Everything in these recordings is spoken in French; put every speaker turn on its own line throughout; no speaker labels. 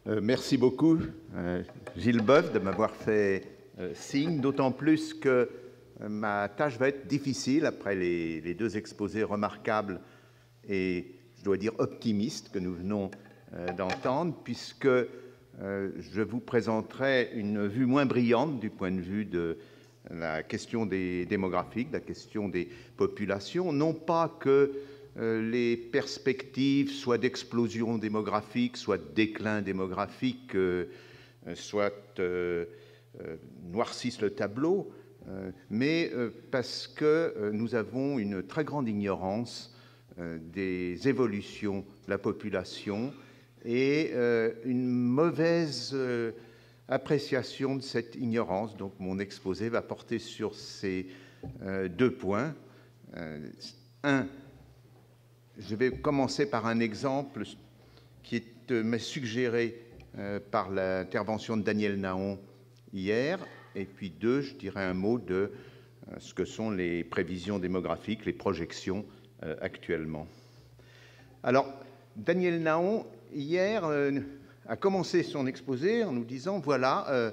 Merci beaucoup, Gilles Boeuf, de m'avoir fait signe, d'autant plus que ma tâche va être difficile après les deux exposés remarquables et, je dois dire, optimistes que nous venons d'entendre, puisque je vous présenterai une vue moins brillante du point de vue de la question démographique, de la question des populations. Non pas que les perspectives, soit d'explosion démographique, soit de déclin démographique, soit noircissent le tableau, mais parce que nous avons une très grande ignorance des évolutions de la population et une mauvaise appréciation de cette ignorance. Donc mon exposé va porter sur ces deux points. Je vais commencer par un exemple qui m'est suggéré par l'intervention de Daniel Nahon hier, et puis je dirai un mot de ce que sont les prévisions démographiques, les projections actuellement. Alors, Daniel Nahon, hier, a commencé son exposé en nous disant, voilà,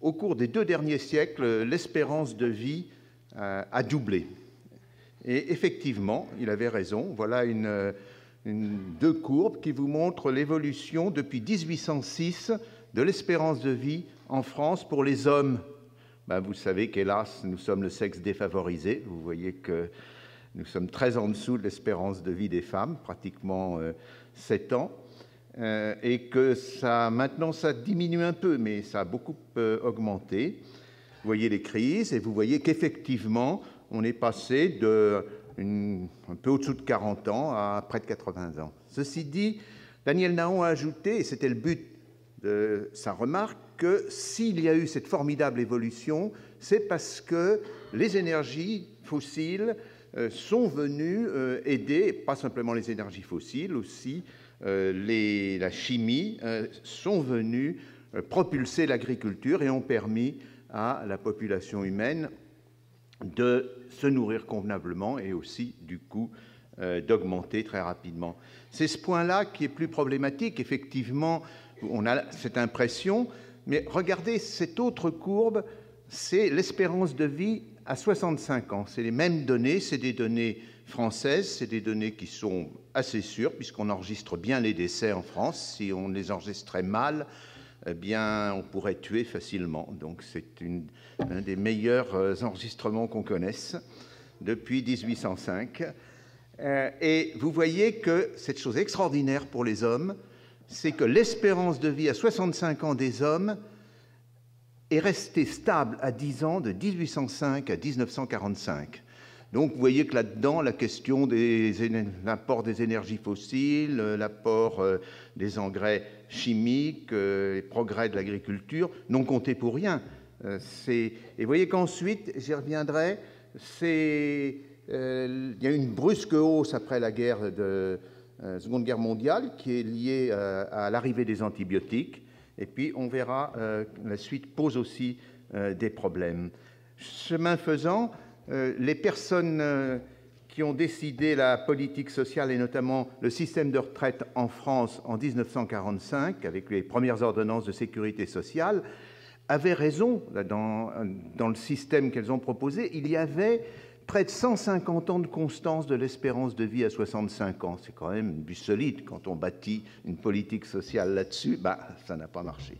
au cours des 2 derniers siècles, l'espérance de vie a doublé. Et effectivement, il avait raison. Voilà deux courbes qui vous montrent l'évolution depuis 1806 de l'espérance de vie en France pour les hommes. Vous savez qu'hélas, nous sommes le sexe défavorisé. Vous voyez que nous sommes très en dessous de l'espérance de vie des femmes, pratiquement 7 ans, et que maintenant ça diminue un peu, mais ça a beaucoup augmenté. Vous voyez les crises et vous voyez qu'effectivement, on est passé un peu au-dessous de 40 ans à près de 80 ans. Ceci dit, Daniel Nahon a ajouté, et c'était le but de sa remarque, que s'il y a eu cette formidable évolution, c'est parce que les énergies fossiles sont venues aider, pas simplement les énergies fossiles, aussi la chimie, sont venues propulser l'agriculture et ont permis à la population humaine de se nourrir convenablement et aussi, du coup, d'augmenter très rapidement. C'est ce point-là qui est plus problématique. Effectivement, on a cette impression, mais regardez cette autre courbe, c'est l'espérance de vie à 65 ans. C'est les mêmes données, c'est des données françaises, c'est des données qui sont assez sûres, puisqu'on enregistre bien les décès en France. Si on les enregistrait mal, eh bien, on pourrait tuer facilement. Donc, c'est un des meilleurs enregistrements qu'on connaisse depuis 1805. Et vous voyez que cette chose extraordinaire pour les hommes, c'est que l'espérance de vie à 65 ans des hommes est restée stable à 10 ans de 1805 à 1945. Donc, vous voyez que là-dedans, la question de l'apport des énergies fossiles, l'apport des engrais chimiques, les progrès de l'agriculture n'ont compté pour rien. Et vous voyez qu'ensuite, j'y reviendrai, il y a une brusque hausse après la Seconde Guerre mondiale qui est liée à l'arrivée des antibiotiques. Et puis, on verra, la suite pose aussi des problèmes. Chemin faisant, les personnes qui ont décidé la politique sociale et notamment le système de retraite en France en 1945, avec les premières ordonnances de sécurité sociale, avaient raison dans le système qu'elles ont proposé. Il y avait près de 150 ans de constance de l'espérance de vie à 65 ans. C'est quand même une buse solide. Quand on bâtit une politique sociale là-dessus, ça n'a pas marché.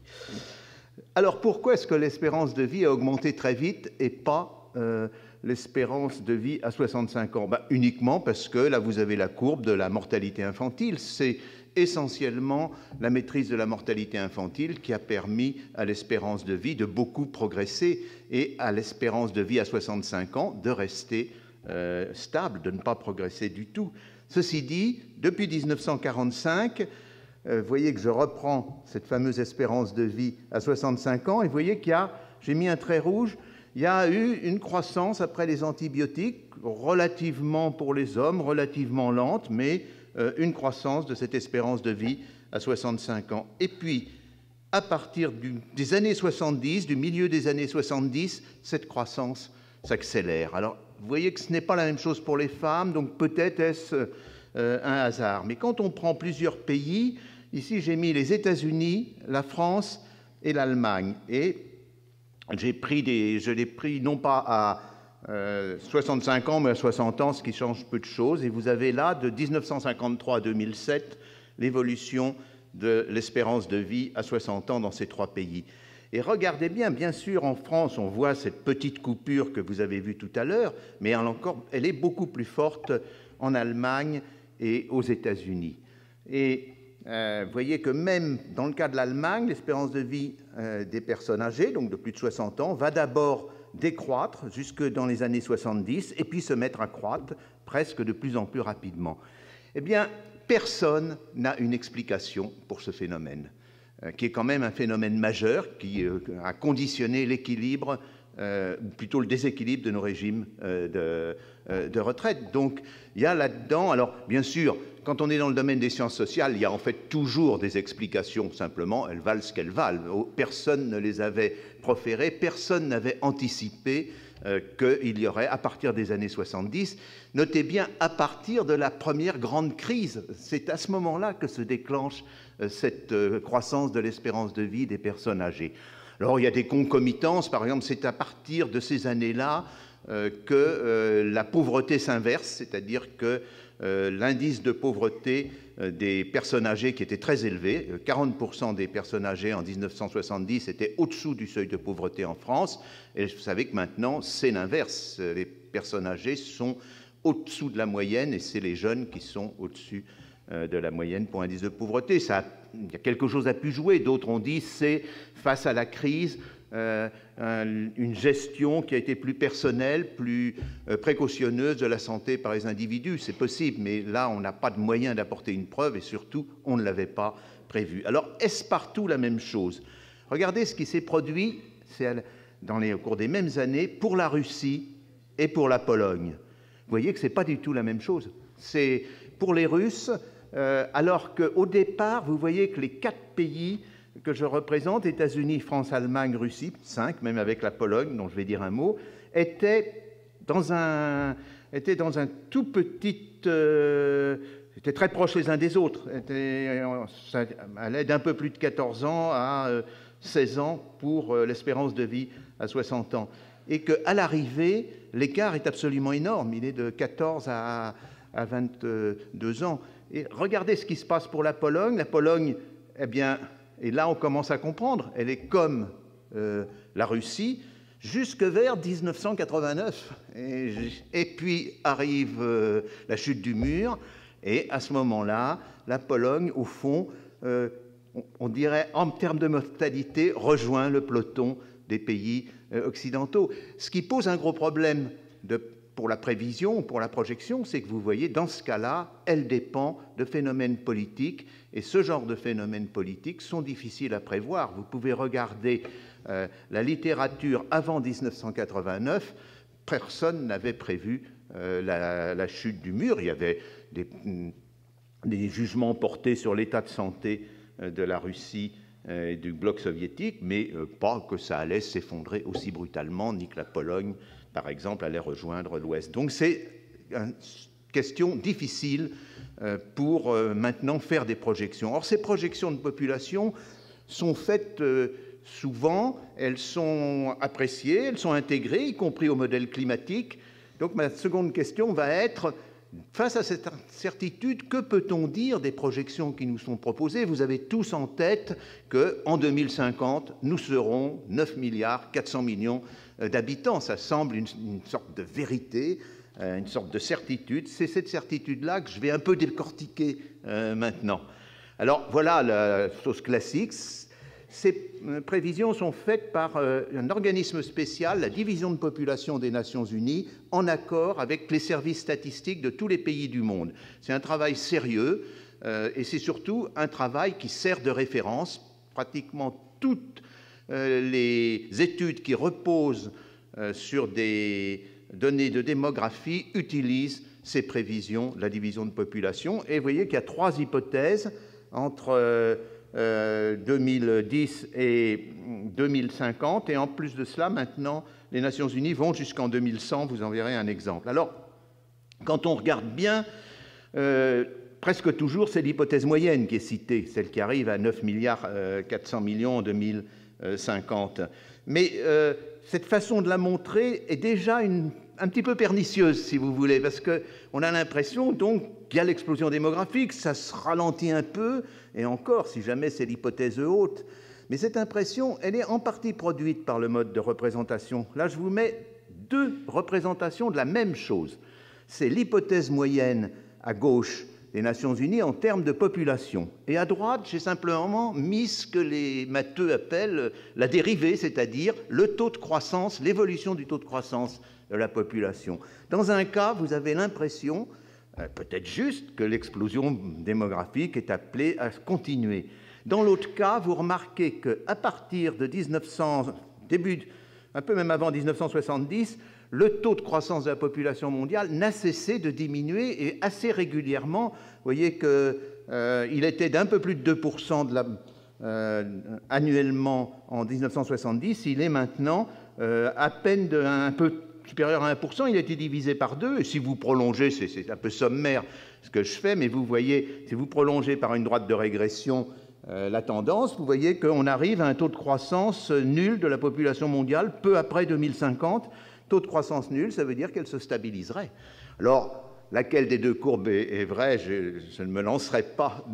Alors pourquoi est-ce que l'espérance de vie a augmenté très vite et pas l'espérance de vie à 65 ans? Uniquement parce que, là, vous avez la courbe de la mortalité infantile. C'est essentiellement la maîtrise de la mortalité infantile qui a permis à l'espérance de vie de beaucoup progresser et à l'espérance de vie à 65 ans de rester stable, de ne pas progresser du tout. Ceci dit, depuis 1945, vous voyez que je reprends cette fameuse espérance de vie à 65 ans, et vous voyez qu'il y a, j'ai mis un trait rouge, il y a eu une croissance après les antibiotiques, relativement pour les hommes, relativement lente, mais une croissance de cette espérance de vie à 65 ans. Et puis, à partir des années 70, du milieu des années 70, cette croissance s'accélère. Alors, vous voyez que ce n'est pas la même chose pour les femmes, donc peut-être est-ce un hasard. Mais quand on prend plusieurs pays, Ici, j'ai mis les États-Unis, la France et l'Allemagne. Et je l'ai pris non pas à 65 ans, mais à 60 ans, ce qui change peu de choses. Et vous avez là, de 1953 à 2007, l'évolution de l'espérance de vie à 60 ans dans ces trois pays. Et regardez bien sûr, en France, on voit cette petite coupure que vous avez vue tout à l'heure, mais elle est beaucoup plus forte en Allemagne et aux États-Unis. Et vous voyez que même dans le cas de l'Allemagne, l'espérance de vie des personnes âgées, donc de plus de 60 ans, va d'abord décroître jusque dans les années 70 et puis se mettre à croître presque de plus en plus rapidement. Eh bien, personne n'a une explication pour ce phénomène, qui est quand même un phénomène majeur qui a conditionné l'équilibre, ou plutôt le déséquilibre de nos régimes de retraite. Donc, il y a là-dedans, alors bien sûr, quand on est dans le domaine des sciences sociales, il y a en fait toujours des explications, simplement, elles valent ce qu'elles valent. Personne ne les avait proférées, personne n'avait anticipé qu'il y aurait, à partir des années 70, notez bien, à partir de la première grande crise, c'est à ce moment-là que se déclenche cette croissance de l'espérance de vie des personnes âgées. Alors, il y a des concomitances, par exemple, c'est à partir de ces années-là que la pauvreté s'inverse, c'est-à-dire que l'indice de pauvreté des personnes âgées qui était très élevé, 40% des personnes âgées en 1970 étaient au-dessous du seuil de pauvreté en France, et vous savez que maintenant c'est l'inverse, les personnes âgées sont au-dessous de la moyenne et c'est les jeunes qui sont au-dessus de la moyenne pour indice de pauvreté. Il y a quelque chose à pu jouer, d'autres ont dit c'est face à la crise, une gestion qui a été plus personnelle, plus précautionneuse de la santé par les individus. C'est possible, mais là, on n'a pas de moyen d'apporter une preuve et surtout, on ne l'avait pas prévu. Alors, est-ce partout la même chose? Regardez ce qui s'est produit au cours des mêmes années pour la Russie et pour la Pologne. Vous voyez que ce n'est pas du tout la même chose. C'est pour les Russes, alors qu'au départ, vous voyez que les 4 pays que je représente, États-Unis, France, Allemagne, Russie, 5, même avec la Pologne, dont je vais dire un mot, étaient dans un tout petit... étaient très proches les uns des autres. Ça allait d'un peu plus de 14 ans à 16 ans pour l'espérance de vie à 60 ans. Et qu'à l'arrivée, l'écart est absolument énorme. Il est de 14 à 22 ans. Et regardez ce qui se passe pour la Pologne. La Pologne, eh bien... Et là, on commence à comprendre, elle est comme la Russie jusque vers 1989. Et puis arrive la chute du mur, et à ce moment-là, la Pologne, au fond, on dirait, en termes de mortalité, rejoint le peloton des pays occidentaux. Ce qui pose un gros problème pour la prévision, pour la projection, c'est que vous voyez, dans ce cas-là, elle dépend de phénomènes politiques, et ce genre de phénomènes politiques sont difficiles à prévoir. Vous pouvez regarder la littérature avant 1989, personne n'avait prévu la chute du mur. Il y avait des jugements portés sur l'état de santé de la Russie et du bloc soviétique, mais pas que ça allait s'effondrer aussi brutalement, ni que la Pologne, par exemple, allait rejoindre l'Ouest. Donc c'est une question difficile pour maintenant faire des projections. Or, ces projections de population sont faites souvent, elles sont appréciées, elles sont intégrées, y compris au modèle climatique. Donc ma seconde question va être, face à cette incertitude, que peut-on dire des projections qui nous sont proposées? Vous avez tous en tête qu'en 2050, nous serons 9 milliards 400 millions d'habitants. Ça semble une sorte de vérité, une sorte de certitude. C'est cette certitude-là que je vais un peu décortiquer maintenant. Alors voilà la chose classique. Ces prévisions sont faites par un organisme spécial, la Division de population des Nations Unies, en accord avec les services statistiques de tous les pays du monde. C'est un travail sérieux et c'est surtout un travail qui sert de référence. Pratiquement toutes les études qui reposent sur des données de démographie utilisent ces prévisions de la division de population. Et vous voyez qu'il y a 3 hypothèses entre 2010 et 2050, et en plus de cela, maintenant, les Nations Unies vont jusqu'en 2100, vous en verrez un exemple. Alors, quand on regarde bien, presque toujours, c'est l'hypothèse moyenne qui est citée, celle qui arrive à 9 milliards 400 millions en 2050. Mais cette façon de la montrer est déjà un petit peu pernicieuse, si vous voulez, parce qu'on a l'impression donc qu'il y a l'explosion démographique, ça se ralentit un peu, et encore, si jamais c'est l'hypothèse haute. Mais cette impression, elle est en partie produite par le mode de représentation. Là, je vous mets deux représentations de la même chose. C'est l'hypothèse moyenne à gauche des Nations Unies en termes de population. Et à droite, j'ai simplement mis ce que les matheux appellent la dérivée, c'est-à-dire le taux de croissance, l'évolution du taux de croissance de la population. Dans un cas, vous avez l'impression, peut-être juste, que l'explosion démographique est appelée à continuer. Dans l'autre cas, vous remarquez qu'à partir de 1900, un peu même avant 1970, le taux de croissance de la population mondiale n'a cessé de diminuer et assez régulièrement. Vous voyez qu'il était d'un peu plus de 2% annuellement en 1970. Il est maintenant à peine un peu supérieur à 1%. Il a été divisé par 2. Et si vous prolongez, c'est un peu sommaire ce que je fais, mais vous voyez, si vous prolongez par une droite de régression la tendance, vous voyez qu'on arrive à un taux de croissance nul de la population mondiale peu après 2050. Taux de croissance nul, ça veut dire qu'elle se stabiliserait. Alors, laquelle des deux courbes est vraie, je ne me lancerai pas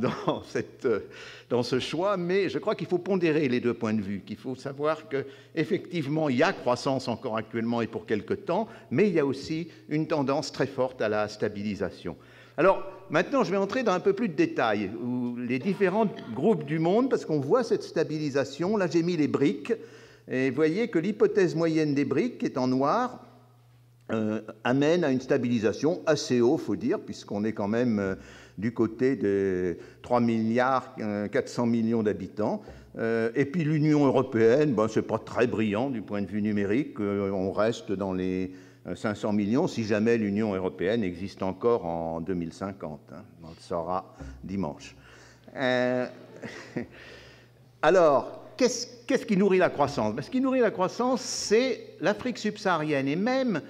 dans ce choix, mais je crois qu'il faut pondérer les deux points de vue, qu'il faut savoir qu'effectivement, il y a croissance encore actuellement et pour quelque temps, mais il y a aussi une tendance très forte à la stabilisation. Alors, maintenant, je vais entrer dans un peu plus de détails, où les différents groupes du monde, parce qu'on voit cette stabilisation. Là, j'ai mis les briques. Et vous voyez que l'hypothèse moyenne des briques, qui est en noir, amène à une stabilisation assez haut, il faut dire, puisqu'on est quand même du côté de 3 milliards 400 millions d'habitants. Et puis l'Union européenne, ce n'est pas très brillant du point de vue numérique. On reste dans les 500 millions, si jamais l'Union européenne existe encore en 2050. On le saura dimanche. Alors, qu'est-ce qui nourrit la croissance? Ce qui nourrit la croissance, c'est l'Afrique subsaharienne. Et même,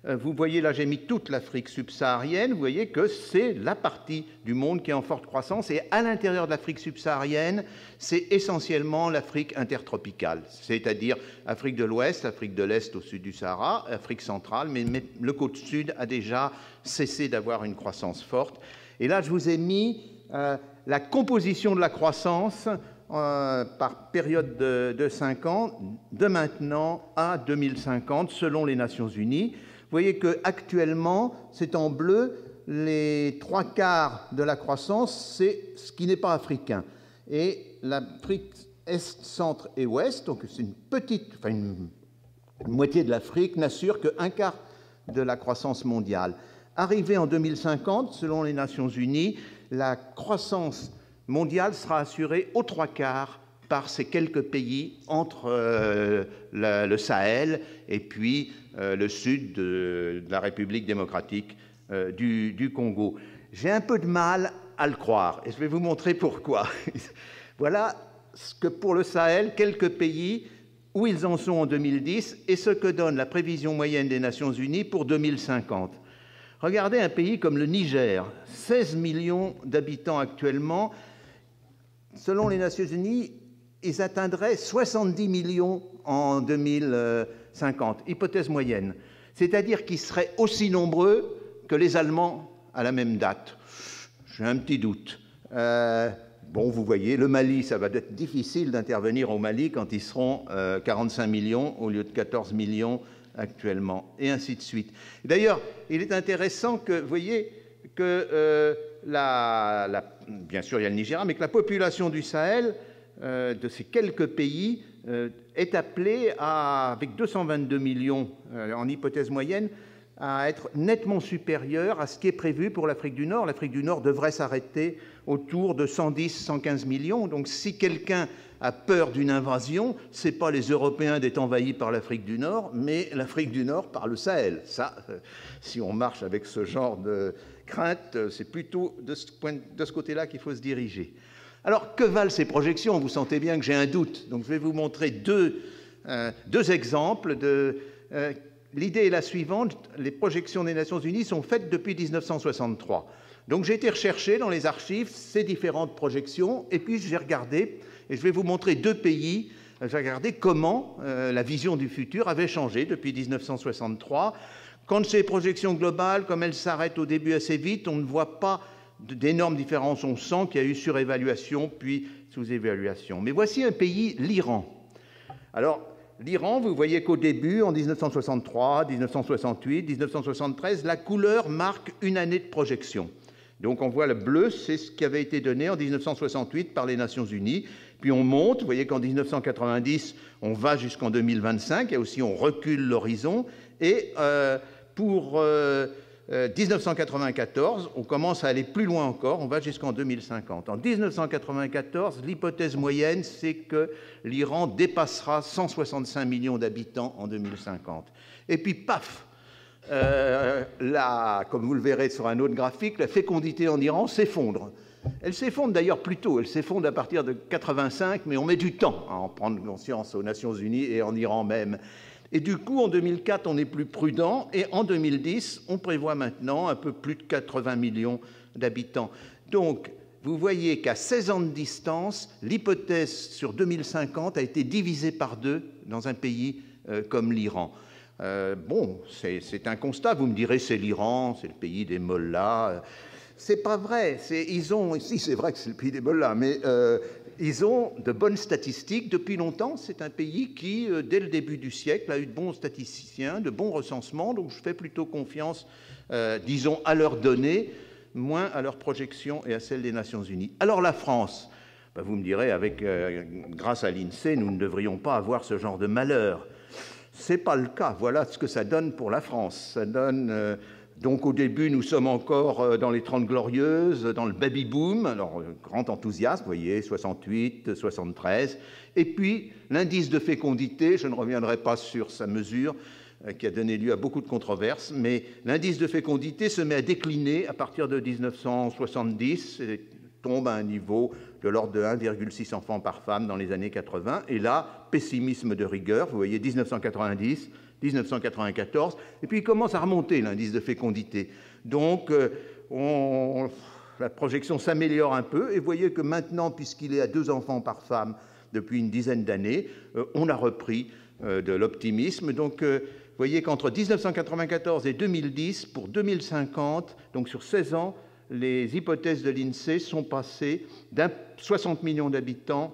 vous voyez là, j'ai mis toute l'Afrique subsaharienne, vous voyez que c'est la partie du monde qui est en forte croissance. Et à l'intérieur de l'Afrique subsaharienne, c'est essentiellement l'Afrique intertropicale, c'est-à-dire Afrique de l'Ouest, Afrique de l'Est au sud du Sahara, Afrique centrale, mais le côte sud a déjà cessé d'avoir une croissance forte. Et là, je vous ai mis la composition de la croissance par période de 5 ans, de maintenant à 2050, selon les Nations Unies. Vous voyez qu'actuellement, c'est en bleu, les 3/4 de la croissance, c'est ce qui n'est pas africain. Et l'Afrique Est, Centre et Ouest, donc c'est une moitié de l'Afrique, n'assure qu'1/4 de la croissance mondiale. Arrivé en 2050, selon les Nations Unies, la croissance mondiale sera assurée aux 3/4 par ces quelques pays entre le Sahel et puis le sud de la République démocratique du Congo. J'ai un peu de mal à le croire et je vais vous montrer pourquoi. Voilà ce que pour le Sahel, quelques pays, où ils en sont en 2010 et ce que donne la prévision moyenne des Nations Unies pour 2050. Regardez un pays comme le Niger, 16 millions d'habitants actuellement. Selon les Nations Unies, ils atteindraient 70 millions en 2050, hypothèse moyenne. C'est-à-dire qu'ils seraient aussi nombreux que les Allemands à la même date. J'ai un petit doute. Bon, vous voyez, le Mali, ça va être difficile d'intervenir au Mali quand ils seront 45 millions au lieu de 14 millions actuellement, et ainsi de suite. D'ailleurs, il est intéressant que, vous voyez, que bien sûr, il y a le Nigeria, mais que la population du Sahel, de ces quelques pays, est appelée, avec 222 millions en hypothèse moyenne, à être nettement supérieure à ce qui est prévu pour l'Afrique du Nord. L'Afrique du Nord devrait s'arrêter autour de 110-115 millions. Donc si quelqu'un a peur d'une invasion, ce n'est pas les Européens d'être envahis par l'Afrique du Nord, mais l'Afrique du Nord par le Sahel. Ça, si on marche avec ce genre de crainte, c'est plutôt de ce côté-là qu'il faut se diriger. Alors, que valent ces projections? Vous sentez bien que j'ai un doute. Donc je vais vous montrer deux exemples. L'idée est la suivante. Les projections des Nations Unies sont faites depuis 1963. Donc j'ai été rechercher dans les archives ces différentes projections, et puis j'ai regardé, et je vais vous montrer deux pays, j'ai regardé comment la vision du futur avait changé depuis 1963. Quand ces projections globales, comme elles s'arrêtent au début assez vite, on ne voit pas d'énormes différences. On sent qu'il y a eu surévaluation puis sous-évaluation. Mais voici un pays, l'Iran. Alors, l'Iran, vous voyez qu'au début, en 1963, 1968, 1973, la couleur marque une année de projection. Donc on voit le bleu, c'est ce qui avait été donné en 1968 par les Nations Unies. Puis on monte, vous voyez qu'en 1990, on va jusqu'en 2025, et aussi on recule l'horizon. Et pour 1994, on commence à aller plus loin encore, on va jusqu'en 2050. En 1994, l'hypothèse moyenne, c'est que l'Iran dépassera 165 millions d'habitants en 2050. Et puis, paf, comme vous le verrez sur un autre graphique, la fécondité en Iran s'effondre. Elle s'effondre d'ailleurs plus tôt, elle s'effondre à partir de 85, mais on met du temps à en prendre conscience aux Nations Unies et en Iran même. Et du coup, en 2004, on est plus prudent, et en 2010, on prévoit maintenant un peu plus de 80 millions d'habitants. Donc, vous voyez qu'à 16 ans de distance, l'hypothèse sur 2050 a été divisée par 2 dans un pays comme l'Iran. Bon, c'est un constat, vous me direz, c'est l'Iran, c'est le pays des mollahs. C'est pas vrai, si c'est vrai que c'est le pays des mollahs, mais ils ont de bonnes statistiques. Depuis longtemps, c'est un pays qui, dès le début du siècle, a eu de bons statisticiens, de bons recensements, donc je fais plutôt confiance, disons, à leurs données, moins à leurs projections et à celles des Nations Unies. Alors la France, vous me direz, grâce à l'INSEE, nous ne devrions pas avoir ce genre de malheur. Ce n'est pas le cas. Voilà ce que ça donne pour la France. Ça donne... Donc au début, nous sommes encore dans les 30 glorieuses, dans le baby-boom, alors grand enthousiasme, vous voyez, 68, 73. Et puis l'indice de fécondité, je ne reviendrai pas sur sa mesure, qui a donné lieu à beaucoup de controverses, mais l'indice de fécondité se met à décliner à partir de 1970, et tombe à un niveau de l'ordre de 1,6 enfants par femme dans les années 80. Et là, pessimisme de rigueur, vous voyez, 1990, 1994, et puis il commence à remonter l'indice de fécondité. Donc, la projection s'améliore un peu, et vous voyez que maintenant, puisqu'il est à 2 enfants par femme depuis une dizaine d'années, on a repris de l'optimisme. Donc, vous voyez qu'entre 1994 et 2010, pour 2050, donc sur 16 ans, les hypothèses de l'INSEE sont passées d'un 60 millions d'habitants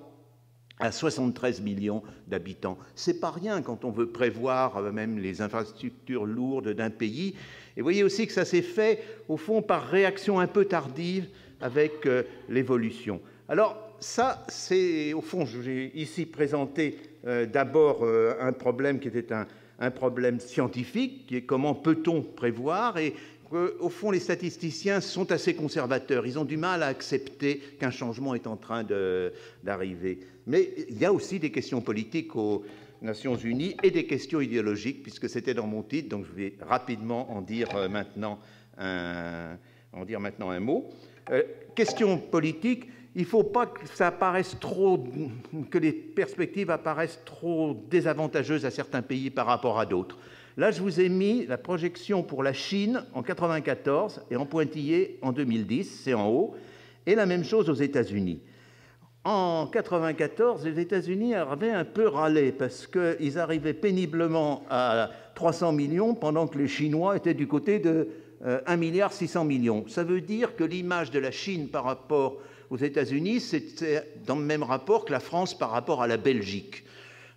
à 73 millions d'habitants. C'est pas rien quand on veut prévoir même les infrastructures lourdes d'un pays. Et vous voyez aussi que ça s'est fait, au fond, par réaction un peu tardive avec l'évolution. Alors, ça, c'est, au fond, j'ai ici présenté d'abord un problème qui était un problème scientifique, qui est comment peut-on prévoir, et au fond, les statisticiens sont assez conservateurs. Ils ont du mal à accepter qu'un changement est en train d'arriver. Mais il y a aussi des questions politiques aux Nations Unies et des questions idéologiques, puisque c'était dans mon titre, donc je vais rapidement en dire maintenant un mot. Question politique, il ne faut pas que ça apparaisse trop, que les perspectives apparaissent trop désavantageuses à certains pays par rapport à d'autres. Là, je vous ai mis la projection pour la Chine en 1994 et en pointillé en 2010, c'est en haut, et la même chose aux États-Unis. En 1994, les États-Unis avaient un peu râlé parce qu'ils arrivaient péniblement à 300 millions pendant que les Chinois étaient du côté de 1,6 milliard. Ça veut dire que l'image de la Chine par rapport aux États-Unis, c'était dans le même rapport que la France par rapport à la Belgique.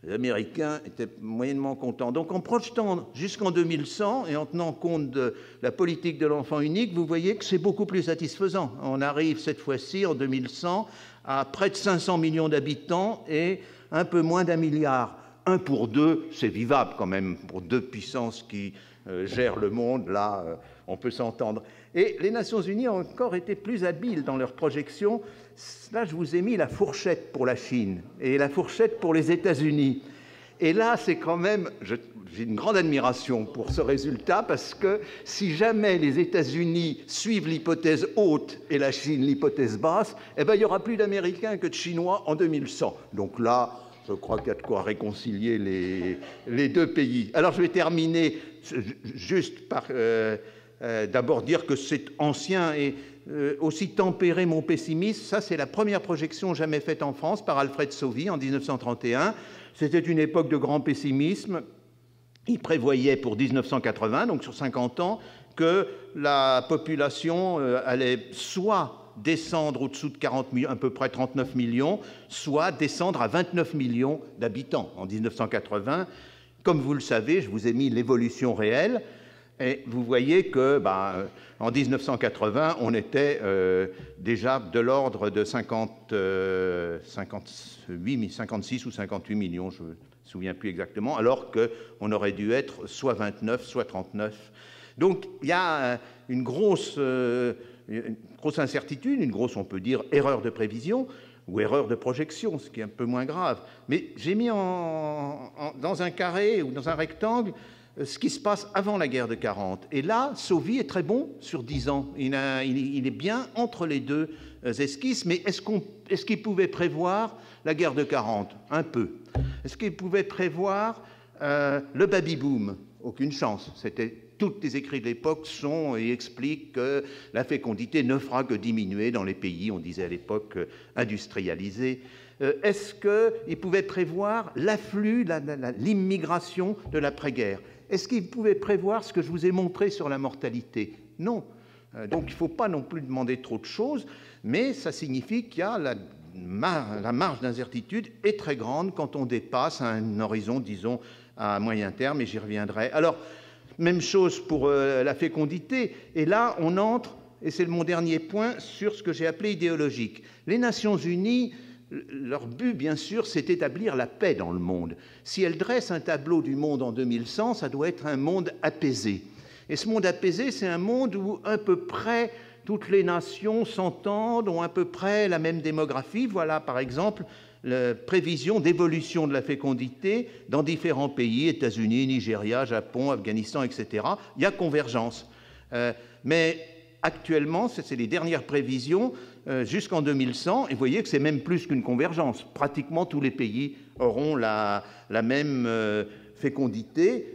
Les Américains étaient moyennement contents. Donc en projetant jusqu'en 2100 et en tenant compte de la politique de l'enfant unique, vous voyez que c'est beaucoup plus satisfaisant. On arrive cette fois-ci, en 2100, à près de 500 millions d'habitants et un peu moins d'1 milliard. 1 pour 2, c'est vivable quand même, pour 2 puissances qui gèrent le monde, là, on peut s'entendre. Et les Nations Unies ont encore été plus habiles dans leurs projections. Là, je vous ai mis la fourchette pour la Chine et la fourchette pour les États-Unis. Et là, c'est quand même... J'ai une grande admiration pour ce résultat, parce que si jamais les États-Unis suivent l'hypothèse haute et la Chine l'hypothèse basse, eh bien, il n'y aura plus d'Américains que de Chinois en 2100. Donc là, je crois qu'il y a de quoi réconcilier les deux pays. Alors, je vais terminer juste par... d'abord dire que c'est ancien et aussi tempérer mon pessimisme. Ça, c'est la première projection jamais faite en France par Alfred Sauvy en 1931. C'était une époque de grand pessimisme. Il prévoyait pour 1980, donc sur 50 ans, que la population allait soit descendre au-dessous de 40 millions, à peu près 39 millions, soit descendre à 29 millions d'habitants en 1980. Comme vous le savez, je vous ai mis l'évolution réelle, et vous voyez que en 1980, on était déjà de l'ordre de 56 ou 58 millions, je ne me souviens plus exactement, alors qu'on aurait dû être soit 29, soit 39. Donc il y a une grosse incertitude, une grosse, on peut dire, erreur de prévision ou erreur de projection, ce qui est un peu moins grave. Mais j'ai mis dans un carré ou dans un rectangle ce qui se passe avant la guerre de 40. Et là, Sauvy est très bon sur 10 ans. Il est bien entre les deux esquisses, mais est-ce qu'il pouvait prévoir la guerre de 40? Un peu. Est-ce qu'il pouvait prévoir le baby-boom? Aucune chance. Toutes les écrits de l'époque expliquent que la fécondité ne fera que diminuer dans les pays, on disait à l'époque, industrialisés. Est-ce qu'il pouvait prévoir l'afflux, l'immigration de l'après-guerre? Est-ce qu'il pouvait prévoir ce que je vous ai montré sur la mortalité? Non. Donc il ne faut pas non plus demander trop de choses, mais ça signifie qu'il y a la marge d'incertitude est très grande quand on dépasse un horizon, disons, à moyen terme, et j'y reviendrai. Alors, même chose pour la fécondité, et là on entre, et c'est mon dernier point, sur ce que j'ai appelé idéologique. Les Nations Unies, leur but, bien sûr, c'est d'établir la paix dans le monde. Si elles dressent un tableau du monde en 2100, ça doit être un monde apaisé. Et ce monde apaisé, c'est un monde où à peu près toutes les nations s'entendent, ont à peu près la même démographie. Voilà, par exemple, la prévision d'évolution de la fécondité dans différents pays, États-Unis, Nigeria, Japon, Afghanistan, etc. Il y a convergence. Mais actuellement, c'est les dernières prévisions jusqu'en 2100, et vous voyez que c'est même plus qu'une convergence. Pratiquement tous les pays auront la même fécondité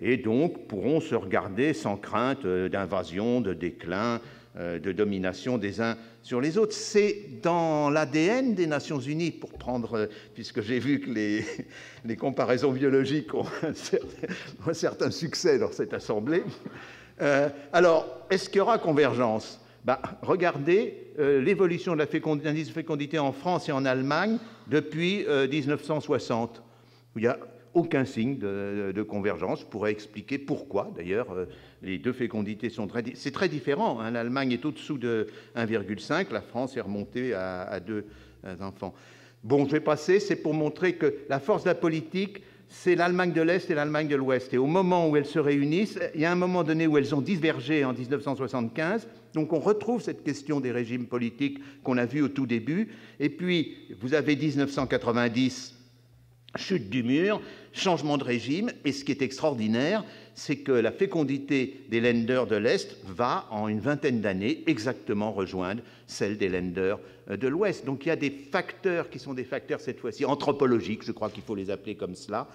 et donc pourront se regarder sans crainte d'invasion, de déclin, de domination des uns sur les autres. C'est dans l'ADN des Nations Unies, pour prendre, puisque j'ai vu que les comparaisons biologiques ont un certain succès dans cette assemblée. Alors, est-ce qu'il y aura convergence? Regardez l'évolution de l'indice de fécondité en France et en Allemagne depuis 1960. Il n'y a aucun signe de convergence. Je pourrais expliquer pourquoi, d'ailleurs. Les deux fécondités sont c'est très différent. Hein. L'Allemagne est au-dessous de 1,5, la France est remontée à 2 enfants. Bon, je vais passer, c'est pour montrer que la force de la politique, c'est l'Allemagne de l'Est et l'Allemagne de l'Ouest. Et au moment où elles se réunissent, il y a un moment donné où elles ont divergé en 1975. Donc on retrouve cette question des régimes politiques qu'on a vue au tout début. Et puis, vous avez 1990, chute du mur, changement de régime. Et ce qui est extraordinaire, c'est que la fécondité des Länder de l'Est va, en une vingtaine d'années, exactement rejoindre celle des Länder de l'Ouest. Donc il y a des facteurs qui sont des facteurs, cette fois-ci, anthropologiques, je crois qu'il faut les appeler comme cela,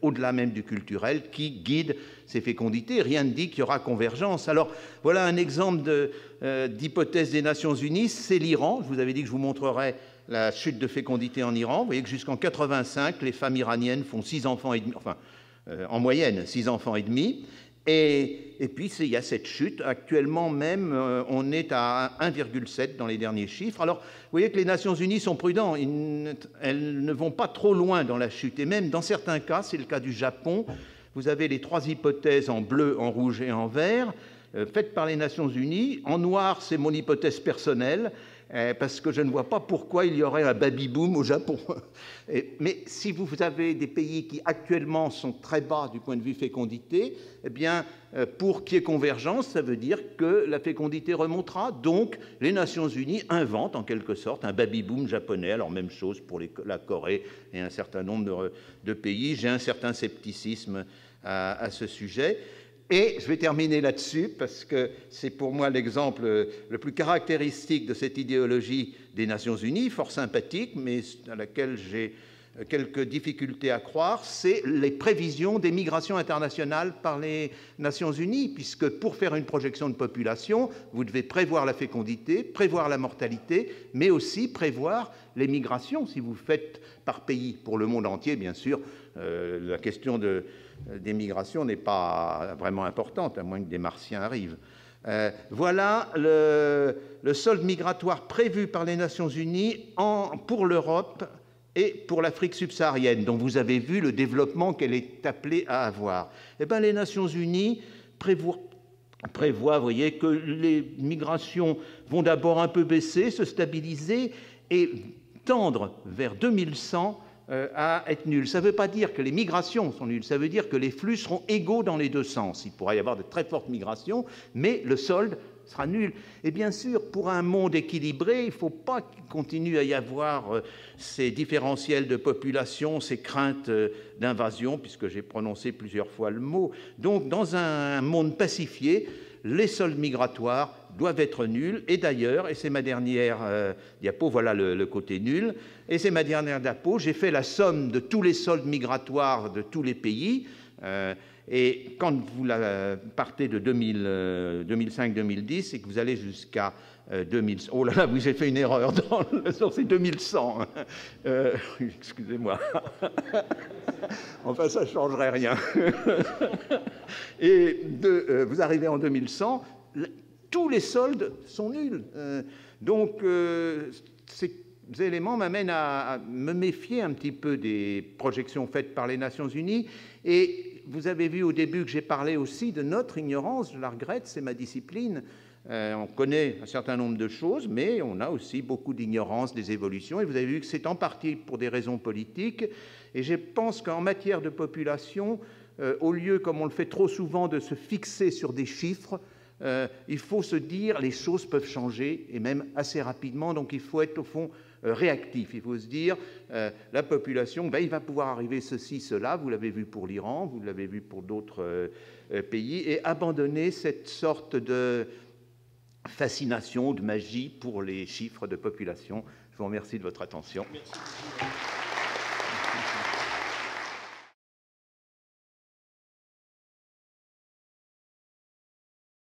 au-delà même du culturel, qui guident ces fécondités. Rien ne dit qu'il y aura convergence. Alors, voilà un exemple d'hypothèse des Nations Unies, c'est l'Iran. Je vous avais dit que je vous montrerais la chute de fécondité en Iran. Vous voyez que jusqu'en 85, les femmes iraniennes font 6 enfants et demi, enfin, en moyenne, 6 enfants et demi. Et puis, il y a cette chute. Actuellement même, on est à 1,7 dans les derniers chiffres. Alors, vous voyez que les Nations Unies sont prudents. Elles ne vont pas trop loin dans la chute. Et même, dans certains cas, c'est le cas du Japon, vous avez les 3 hypothèses en bleu, en rouge et en vert, faites par les Nations Unies. En noir, c'est mon hypothèse personnelle, parce que je ne vois pas pourquoi il y aurait un baby-boom au Japon. Mais si vous avez des pays qui actuellement sont très bas du point de vue fécondité, eh bien, pour qu'il y ait convergence, ça veut dire que la fécondité remontera. Donc, les Nations Unies inventent en quelque sorte un baby-boom japonais. Alors, même chose pour la Corée et un certain nombre de pays. J'ai un certain scepticisme à ce sujet. Et je vais terminer là-dessus, parce que c'est pour moi l'exemple le plus caractéristique de cette idéologie des Nations Unies, fort sympathique, mais à laquelle j'ai quelques difficultés à croire, c'est les prévisions des migrations internationales par les Nations Unies, puisque pour faire une projection de population, vous devez prévoir la fécondité, prévoir la mortalité, mais aussi prévoir les migrations. Si vous faites par pays, pour le monde entier, bien sûr, la question des migrations n'est pas vraiment importante, à moins que des Martiens arrivent. Voilà le solde migratoire prévu par les Nations Unies pour l'Europe et pour l'Afrique subsaharienne, dont vous avez vu le développement qu'elle est appelée à avoir. Eh bien, les Nations Unies prévoient, vous voyez, que les migrations vont d'abord un peu baisser, se stabiliser et tendre vers 2100 à être nulles. Ça ne veut pas dire que les migrations sont nulles, ça veut dire que les flux seront égaux dans les deux sens. Il pourra y avoir de très fortes migrations, mais le solde sera nul. Et bien sûr, pour un monde équilibré, il ne faut pas qu'il continue à y avoir ces différentiels de population, ces craintes d'invasion, puisque j'ai prononcé plusieurs fois le mot. Donc, dans un monde pacifié, les soldes migratoires doivent être nuls. Et d'ailleurs, et c'est ma dernière diapo, voilà le côté nul, et c'est ma dernière diapo, j'ai fait la somme de tous les soldes migratoires de tous les pays. Et quand vous partez de 2005-2010 et que vous allez jusqu'à 2000... Oh là là, oui, j'ai fait une erreur dans le sens, c'est 2100. Excusez-moi. Enfin, ça ne changerait rien. Et vous arrivez en 2100, tous les soldes sont nuls. Donc, ces éléments m'amènent à me méfier un petit peu des projections faites par les Nations Unies. Et vous avez vu au début que j'ai parlé aussi de notre ignorance, je la regrette, c'est ma discipline. On connaît un certain nombre de choses, mais on a aussi beaucoup d'ignorance des évolutions. Et vous avez vu que c'est en partie pour des raisons politiques. Et je pense qu'en matière de population, au lieu, comme on le fait trop souvent, de se fixer sur des chiffres, il faut se dire les choses peuvent changer, et même assez rapidement. Donc il faut être, au fond, réactif. Il faut se dire, la population, il va pouvoir arriver ceci, cela, vous l'avez vu pour l'Iran, vous l'avez vu pour d'autres pays, et abandonner cette sorte de fascination, de magie pour les chiffres de population. Je vous remercie de votre attention. Merci.